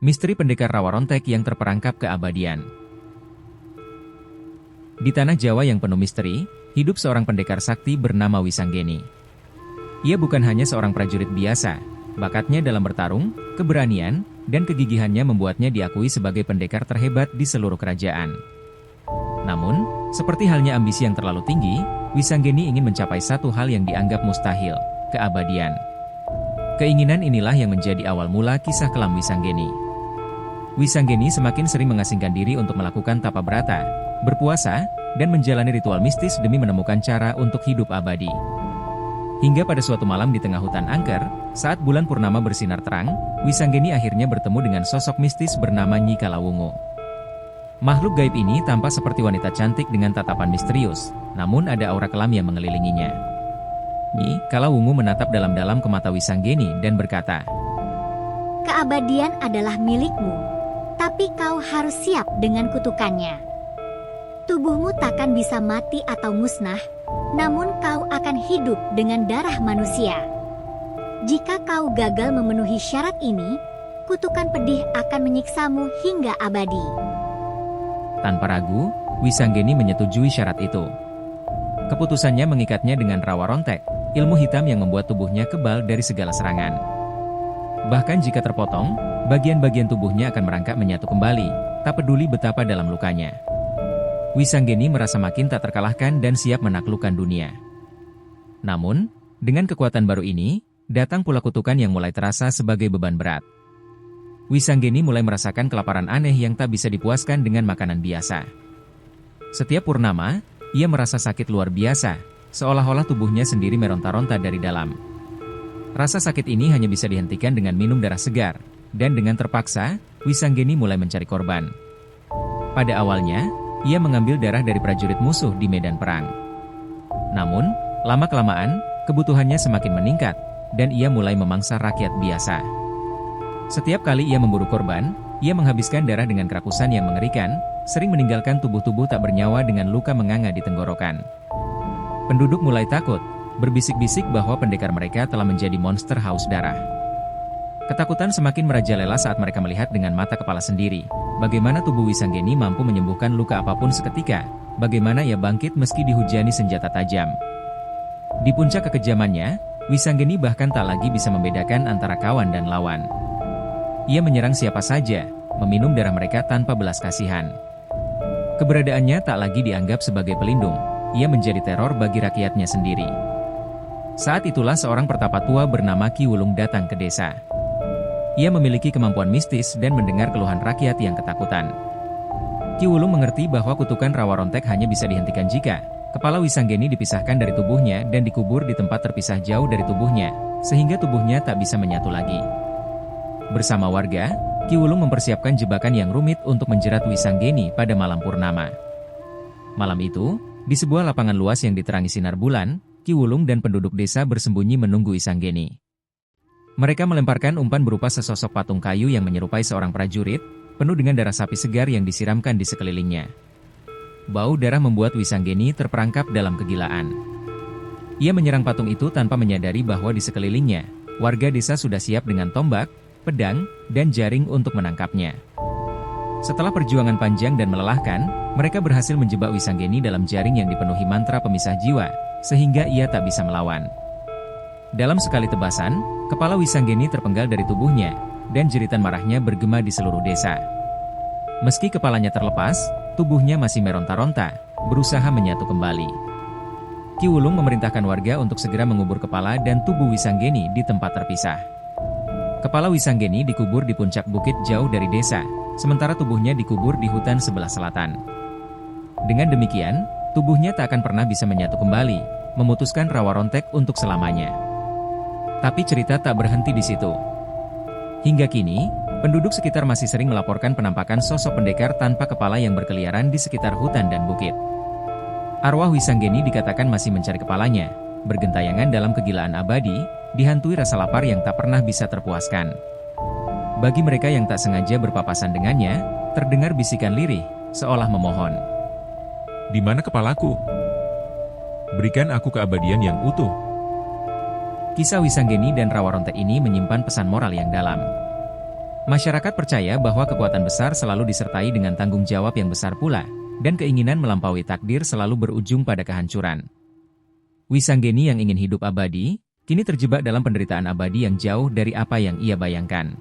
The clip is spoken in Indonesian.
Misteri pendekar rawa rontek yang terperangkap keabadian. Di tanah Jawa yang penuh misteri, hidup seorang pendekar sakti bernama Wisanggeni. Ia bukan hanya seorang prajurit biasa, bakatnya dalam bertarung, keberanian, dan kegigihannya membuatnya diakui sebagai pendekar terhebat di seluruh kerajaan. Namun, seperti halnya ambisi yang terlalu tinggi, Wisanggeni ingin mencapai satu hal yang dianggap mustahil, keabadian. Keinginan inilah yang menjadi awal mula kisah kelam Wisanggeni. Wisanggeni semakin sering mengasingkan diri untuk melakukan tapa brata, berpuasa, dan menjalani ritual mistis demi menemukan cara untuk hidup abadi. Hingga pada suatu malam di tengah hutan angker, saat bulan purnama bersinar terang, Wisanggeni akhirnya bertemu dengan sosok mistis bernama Nyi Kalawungu. Makhluk gaib ini tampak seperti wanita cantik dengan tatapan misterius, namun ada aura kelam yang mengelilinginya. Nyi Kalawungu menatap dalam-dalam ke mata Wisanggeni dan berkata, "Keabadian adalah milikmu. Tapi kau harus siap dengan kutukannya. Tubuhmu takkan bisa mati atau musnah, namun kau akan hidup dengan darah manusia. Jika kau gagal memenuhi syarat ini, kutukan pedih akan menyiksamu hingga abadi." Tanpa ragu, Wisanggeni menyetujui syarat itu. Keputusannya mengikatnya dengan rawa rontek, ilmu hitam yang membuat tubuhnya kebal dari segala serangan. Bahkan jika terpotong, bagian-bagian tubuhnya akan merangkak menyatu kembali, tak peduli betapa dalam lukanya. Wisanggeni merasa makin tak terkalahkan dan siap menaklukkan dunia. Namun, dengan kekuatan baru ini, datang pula kutukan yang mulai terasa sebagai beban berat. Wisanggeni mulai merasakan kelaparan aneh yang tak bisa dipuaskan dengan makanan biasa. Setiap purnama, ia merasa sakit luar biasa, seolah-olah tubuhnya sendiri meronta-ronta dari dalam. Rasa sakit ini hanya bisa dihentikan dengan minum darah segar, dan dengan terpaksa, Wisanggeni mulai mencari korban. Pada awalnya, ia mengambil darah dari prajurit musuh di medan perang. Namun, lama-kelamaan, kebutuhannya semakin meningkat, dan ia mulai memangsa rakyat biasa. Setiap kali ia memburu korban, ia menghabiskan darah dengan kerakusan yang mengerikan, sering meninggalkan tubuh-tubuh tak bernyawa dengan luka menganga di tenggorokan. Penduduk mulai takut, berbisik-bisik bahwa pendekar mereka telah menjadi monster haus darah. Ketakutan semakin merajalela saat mereka melihat dengan mata kepala sendiri, bagaimana tubuh Wisanggeni mampu menyembuhkan luka apapun seketika, bagaimana ia bangkit meski dihujani senjata tajam. Di puncak kekejamannya, Wisanggeni bahkan tak lagi bisa membedakan antara kawan dan lawan. Ia menyerang siapa saja, meminum darah mereka tanpa belas kasihan. Keberadaannya tak lagi dianggap sebagai pelindung, ia menjadi teror bagi rakyatnya sendiri. Saat itulah seorang pertapa tua bernama Ki Wulung datang ke desa. Ia memiliki kemampuan mistis dan mendengar keluhan rakyat yang ketakutan. Ki Wulung mengerti bahwa kutukan rawa rontek hanya bisa dihentikan jika kepala Wisanggeni dipisahkan dari tubuhnya dan dikubur di tempat terpisah jauh dari tubuhnya, sehingga tubuhnya tak bisa menyatu lagi. Bersama warga, Ki Wulung mempersiapkan jebakan yang rumit untuk menjerat Wisanggeni pada malam purnama. Malam itu, di sebuah lapangan luas yang diterangi sinar bulan, Ki Wulung dan penduduk desa bersembunyi menunggu Wisanggeni. Mereka melemparkan umpan berupa sesosok patung kayu yang menyerupai seorang prajurit, penuh dengan darah sapi segar yang disiramkan di sekelilingnya. Bau darah membuat Wisanggeni terperangkap dalam kegilaan. Ia menyerang patung itu tanpa menyadari bahwa di sekelilingnya, warga desa sudah siap dengan tombak, pedang, dan jaring untuk menangkapnya. Setelah perjuangan panjang dan melelahkan, mereka berhasil menjebak Wisanggeni dalam jaring yang dipenuhi mantra pemisah jiwa, sehingga ia tak bisa melawan. Dalam sekali tebasan, kepala Wisanggeni terpenggal dari tubuhnya, dan jeritan marahnya bergema di seluruh desa. Meski kepalanya terlepas, tubuhnya masih meronta-ronta, berusaha menyatu kembali. Ki Wulung memerintahkan warga untuk segera mengubur kepala dan tubuh Wisanggeni di tempat terpisah. Kepala Wisanggeni dikubur di puncak bukit jauh dari desa, sementara tubuhnya dikubur di hutan sebelah selatan. Dengan demikian, tubuhnya tak akan pernah bisa menyatu kembali, memutuskan rawa rontek untuk selamanya. Tapi cerita tak berhenti di situ. Hingga kini, penduduk sekitar masih sering melaporkan penampakan sosok pendekar tanpa kepala yang berkeliaran di sekitar hutan dan bukit. Arwah Wisanggeni dikatakan masih mencari kepalanya, bergentayangan dalam kegilaan abadi, dihantui rasa lapar yang tak pernah bisa terpuaskan. Bagi mereka yang tak sengaja berpapasan dengannya, terdengar bisikan lirih, seolah memohon. "Di mana kepalaku? Berikan aku keabadian yang utuh." Kisah Wisanggeni dan rawa rontek ini menyimpan pesan moral yang dalam. Masyarakat percaya bahwa kekuatan besar selalu disertai dengan tanggung jawab yang besar pula, dan keinginan melampaui takdir selalu berujung pada kehancuran. Wisanggeni yang ingin hidup abadi, kini terjebak dalam penderitaan abadi yang jauh dari apa yang ia bayangkan.